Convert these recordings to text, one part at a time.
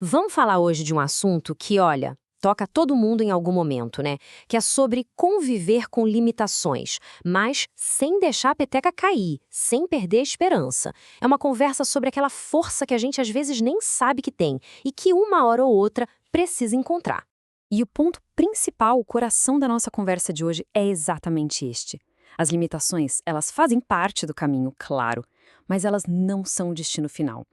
Vamos falar hoje de um assunto que, olha, toca todo mundo em algum momento, né? Que é sobre conviver com limitações, mas sem deixar a peteca cair, sem perder a esperança. É uma conversa sobre aquela força que a gente às vezes nem sabe que tem e que uma hora ou outra precisa encontrar. E o ponto principal, o coração da nossa conversa de hoje é exatamente este. As limitações, elas fazem parte do caminho, claro, mas elas não são o destino final.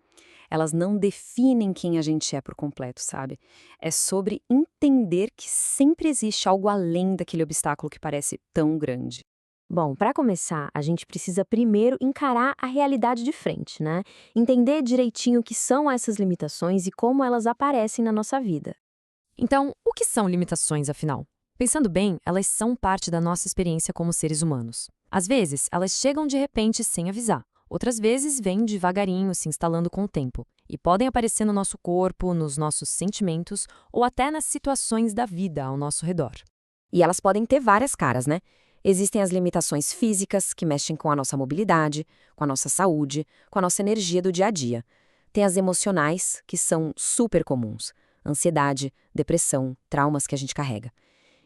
Elas não definem quem a gente é por completo, sabe? É sobre entender que sempre existe algo além daquele obstáculo que parece tão grande. Bom, para começar, a gente precisa primeiro encarar a realidade de frente, né? Entender direitinho o que são essas limitações e como elas aparecem na nossa vida. Então, o que são limitações, afinal? Pensando bem, elas são parte da nossa experiência como seres humanos. Às vezes, elas chegam de repente sem avisar. Outras vezes, vêm devagarinho, se instalando com o tempo. E podem aparecer no nosso corpo, nos nossos sentimentos ou até nas situações da vida ao nosso redor. E elas podem ter várias caras, né? Existem as limitações físicas, que mexem com a nossa mobilidade, com a nossa saúde, com a nossa energia do dia a dia. Tem as emocionais, que são super comuns. Ansiedade, depressão, traumas que a gente carrega.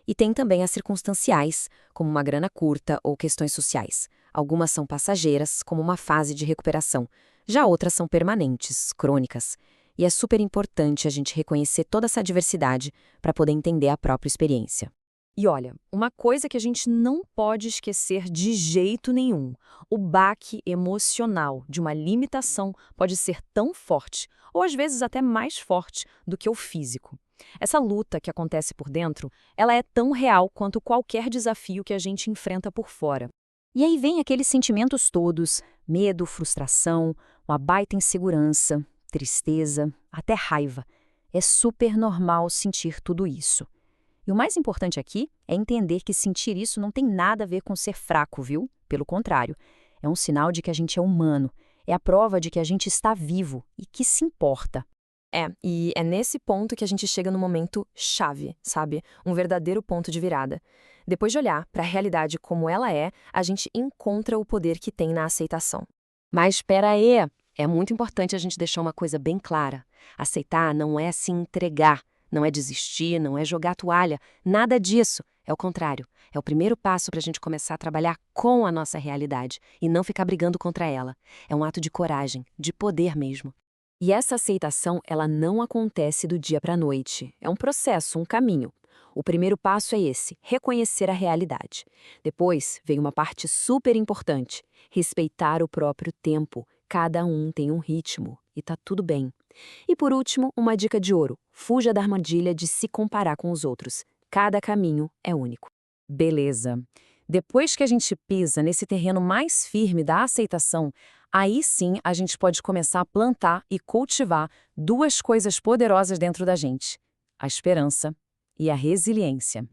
E tem também as circunstanciais, como uma grana curta ou questões sociais. Algumas são passageiras, como uma fase de recuperação. Já outras são permanentes, crônicas. E é super importante a gente reconhecer toda essa diversidade para poder entender a própria experiência. E olha, uma coisa que a gente não pode esquecer de jeito nenhum: o baque emocional de uma limitação pode ser tão forte, ou às vezes até mais forte, do que o físico. Essa luta que acontece por dentro, ela é tão real quanto qualquer desafio que a gente enfrenta por fora. E aí vem aqueles sentimentos todos: medo, frustração, uma baita insegurança, tristeza, até raiva. É super normal sentir tudo isso. E o mais importante aqui é entender que sentir isso não tem nada a ver com ser fraco, viu? Pelo contrário, é um sinal de que a gente é humano, é a prova de que a gente está vivo e que se importa. E é nesse ponto que a gente chega no momento chave, sabe? Um verdadeiro ponto de virada. Depois de olhar para a realidade como ela é, a gente encontra o poder que tem na aceitação. Mas espera aí, é muito importante a gente deixar uma coisa bem clara. Aceitar não é se entregar, não é desistir, não é jogar a toalha, nada disso. É o contrário. É o primeiro passo para a gente começar a trabalhar com a nossa realidade e não ficar brigando contra ela. É um ato de coragem, de poder mesmo. E essa aceitação, ela não acontece do dia para a noite. É um processo, um caminho. O primeiro passo é esse, reconhecer a realidade. Depois vem uma parte super importante, respeitar o próprio tempo. Cada um tem um ritmo e tá tudo bem. E por último, uma dica de ouro: fuja da armadilha de se comparar com os outros. Cada caminho é único. Beleza. Depois que a gente pisa nesse terreno mais firme da aceitação, aí sim a gente pode começar a plantar e cultivar duas coisas poderosas dentro da gente: a esperança e a resiliência.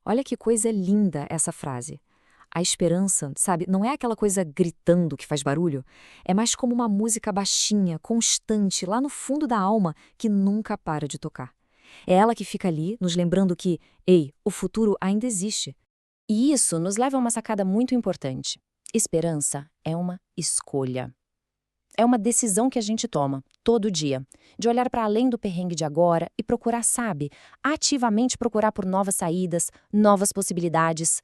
Olha que coisa linda essa frase. A esperança, sabe, não é aquela coisa gritando que faz barulho. É mais como uma música baixinha, constante, lá no fundo da alma, que nunca para de tocar. É ela que fica ali, nos lembrando que, ei, o futuro ainda existe. E isso nos leva a uma sacada muito importante. Esperança é uma escolha. É uma decisão que a gente toma, todo dia, de olhar para além do perrengue de agora e procurar, sabe, ativamente procurar por novas saídas, novas possibilidades.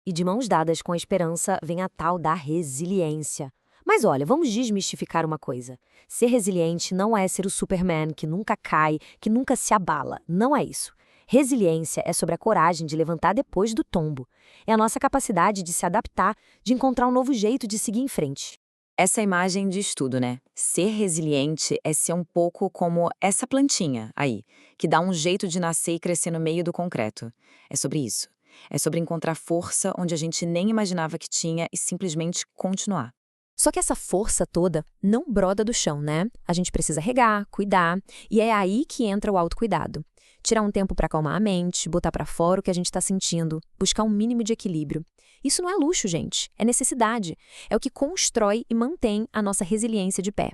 E de mãos dadas com a esperança vem a tal da resiliência. Mas olha, vamos desmistificar uma coisa. Ser resiliente não é ser o Superman que nunca cai, que nunca se abala. Não é isso. Resiliência é sobre a coragem de levantar depois do tombo. É a nossa capacidade de se adaptar, de encontrar um novo jeito de seguir em frente. Essa imagem diz tudo, né? Ser resiliente é ser um pouco como essa plantinha aí, que dá um jeito de nascer e crescer no meio do concreto. É sobre isso. É sobre encontrar força onde a gente nem imaginava que tinha e simplesmente continuar. Só que essa força toda não broda do chão, né? A gente precisa regar, cuidar, e é aí que entra o autocuidado. Tirar um tempo para acalmar a mente, botar para fora o que a gente está sentindo, buscar um mínimo de equilíbrio. Isso não é luxo, gente, é necessidade. É o que constrói e mantém a nossa resiliência de pé.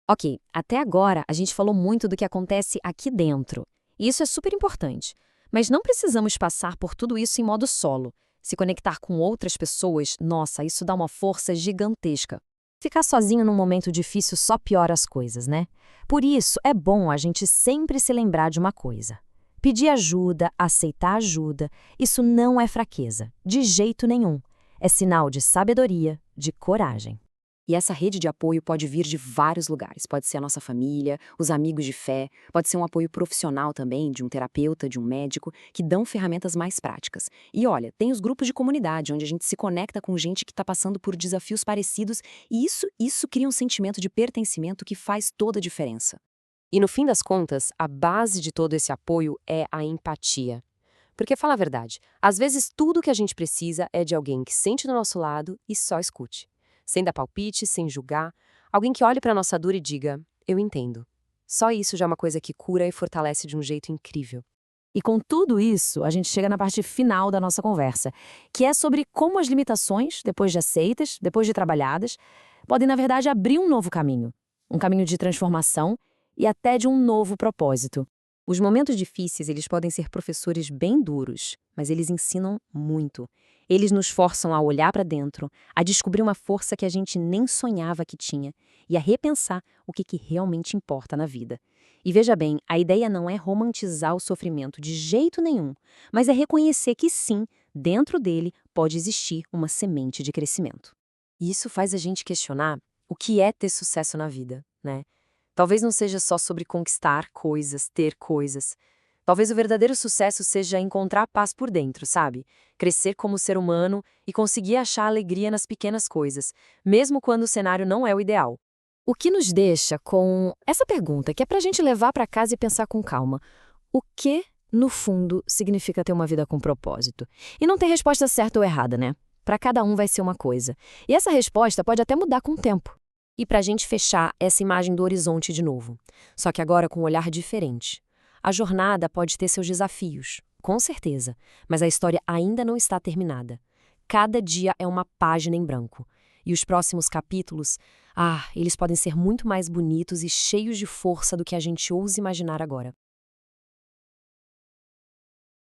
Ok, até agora a gente falou muito do que acontece aqui dentro. E isso é super importante. Mas não precisamos passar por tudo isso em modo solo. Se conectar com outras pessoas, nossa, isso dá uma força gigantesca. Ficar sozinho num momento difícil só piora as coisas, né? Por isso, é bom a gente sempre se lembrar de uma coisa. Pedir ajuda, aceitar ajuda, isso não é fraqueza, de jeito nenhum. É sinal de sabedoria, de coragem. E essa rede de apoio pode vir de vários lugares. Pode ser a nossa família, os amigos de fé, pode ser um apoio profissional também, de um terapeuta, de um médico, que dão ferramentas mais práticas. E olha, tem os grupos de comunidade, onde a gente se conecta com gente que está passando por desafios parecidos, e isso cria um sentimento de pertencimento que faz toda a diferença. E no fim das contas, a base de todo esse apoio é a empatia. Porque, fala a verdade, às vezes tudo que a gente precisa é de alguém que sente do nosso lado e só escute. Sem dar palpite, sem julgar, alguém que olhe para a nossa dor e diga, eu entendo. Só isso já é uma coisa que cura e fortalece de um jeito incrível. E com tudo isso, a gente chega na parte final da nossa conversa, que é sobre como as limitações, depois de aceitas, depois de trabalhadas, podem, na verdade, abrir um novo caminho. Um caminho de transformação e até de um novo propósito. Os momentos difíceis, eles podem ser professores bem duros, mas eles ensinam muito. Eles nos forçam a olhar para dentro, a descobrir uma força que a gente nem sonhava que tinha e a repensar o que realmente importa na vida. E veja bem, a ideia não é romantizar o sofrimento de jeito nenhum, mas é reconhecer que sim, dentro dele pode existir uma semente de crescimento. E isso faz a gente questionar o que é ter sucesso na vida, né? Talvez não seja só sobre conquistar coisas, ter coisas. Talvez o verdadeiro sucesso seja encontrar paz por dentro, sabe? Crescer como ser humano e conseguir achar alegria nas pequenas coisas, mesmo quando o cenário não é o ideal. O que nos deixa com essa pergunta, que é pra gente levar pra casa e pensar com calma. O que, no fundo, significa ter uma vida com propósito? E não tem resposta certa ou errada, né? Pra cada um vai ser uma coisa. E essa resposta pode até mudar com o tempo. E pra gente fechar essa imagem do horizonte de novo, só que agora com um olhar diferente. A jornada pode ter seus desafios, com certeza, mas a história ainda não está terminada. Cada dia é uma página em branco. E os próximos capítulos, eles podem ser muito mais bonitos e cheios de força do que a gente ousa imaginar agora.